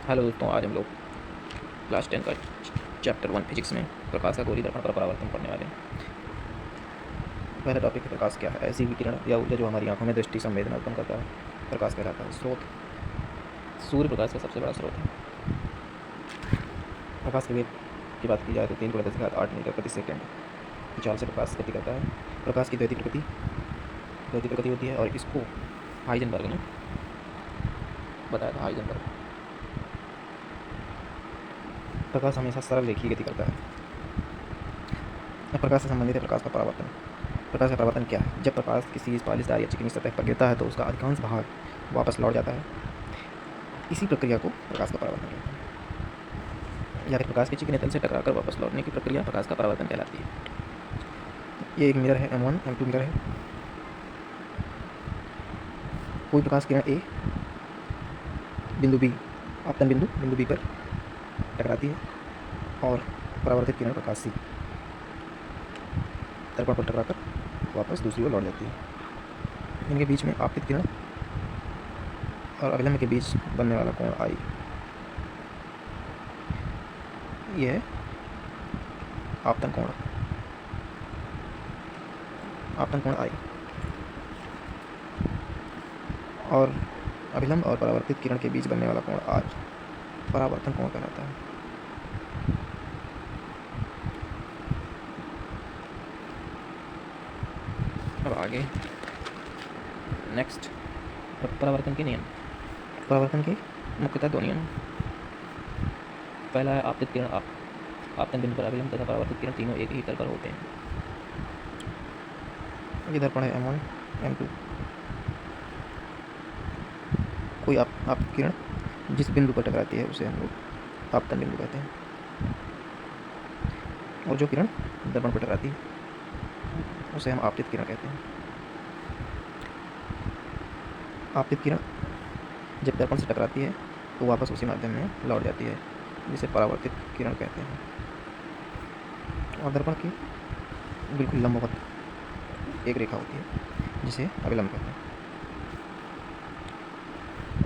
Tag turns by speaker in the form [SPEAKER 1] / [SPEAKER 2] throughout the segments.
[SPEAKER 1] Hello दोस्तों, आज हम लोग क्लास 10 का चैप्टर 1 फिजिक्स में प्रकाश का गोली दर्पण पर परावर्तन पढ़ने वाले हैं। पहला टॉपिक है प्रकाश क्या है। ऐसी विकिरण या ऊर्जा जो हमारी आंखों में दृष्टि संवेदना उत्पन्न करता है, प्रकाश कहलाता है। स्रोत सूर्य प्रकाश का सबसे बड़ा स्रोत है। प्रकाश के वेग की बात की जाए तो 3 × 10⁸ मीटर प्रति सेकेंड की चाल से प्रकाश गति करता है। प्रकाश की द्वैती प्रकृति होती है और इसको हाइजेनबर्ग ने बताया था। हाइजेनबर्ग प्रकाश हमेशा सरल रेखीय गति करता है। अब प्रकाश से संबंधित है प्रकाश का परावर्तन। प्रकाश का परावर्तन क्या है? जब प्रकाश किसी पालिशदार या चिकनी सतह पर गिरता है तो उसका अधिकांश भाग वापस लौट जाता है। इसी प्रक्रिया को प्रकाश का परावर्तन कहते हैं। या फिर प्रकाश के चिकने तल से टकराकर वापस लौटने की प्रक्रिया प्रकाश का परावर्तन कहलाती है। ये एक मिरर है, M1 M2 मिरर है। कोई प्रकाश किरण ए बिंदु बी, आपतन बिंदु बी पर टकराती है और परावर्तित किरण प्रकाश सी दर्पण पर टकराकर वापस दूसरी ओर लौट जाती है। इनके बीच में आपतित किरण और अभिलंब के बीच बनने वाला कोण आई, यह है आपतन कोण आई। और अभिलंब और परावर्तित किरण के बीच बनने वाला कोण आर परावर्तन कोण कहलाता है। अब आगे नेक्स्ट, परावर्तन के नियम। परावर्तन के मुख्यतः 2 नियम। पहला है आपतित किरण आपतन बिंदु पर अभिलंब तथा परावर्तित किरण तीनों एक ही तल पर होते हैं। ये दर्पण है M1 M2। कोई आपतित किरण जिस बिंदु पर टकराती है उसे हम लोग आपतन बिंदु कहते हैं, और जो किरण दर्पण पर टकराती है उसे हम आपतित किरण कहते हैं। आपतित किरण जब दर्पण से टकराती है तो वापस उसी माध्यम में लौट जाती है, जिसे परावर्तित किरण कहते हैं। और दर्पण की बिल्कुल लंबवत एक रेखा होती है जिसे अभिलंब कहते हैं।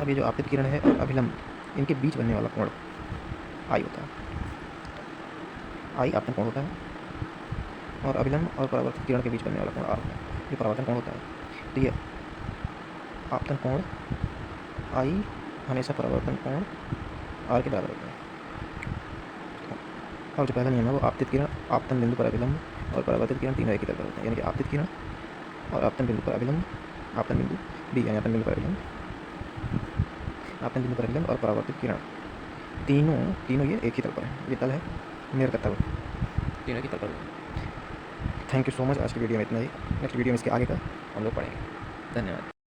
[SPEAKER 1] अब ये जो आपतित किरण है और अभिलंब, इनके बीच बनने वाला कोण आई होता है। आई आपतन कोण होता है और अभिलंब और परावर्तित किरण के बीच बनने वाला कोण आर होता है, जो परावर्तन कोण होता है। तो ये आपतन कोण आई हमेशा परावर्तन कोण आर के बराबर होता है। और जो पहला नियम है वो आपतित किरण आपतन बिंदु पर अभिलंब और परावर्तित किरण तीनों एक ही तरह होते हैं। यानी कि आपतित किरण और आपतन बिंदु पर अभिलंब, आपतन बिंदु बी यानी आपतन बिंदु पर अभिलंब, आपतन बिंदु पर अभिलंब और परावर्तित किरण तीनों ये एक ही तल पर है। ये तल है मिरर का तल, तीनों एक ही तल पर। Thank you so much. आज की वीडियो में इतना ही। नेक्स्ट वीडियो में इसके आगे का हम लोग पढ़ेंगे। धन्यवाद।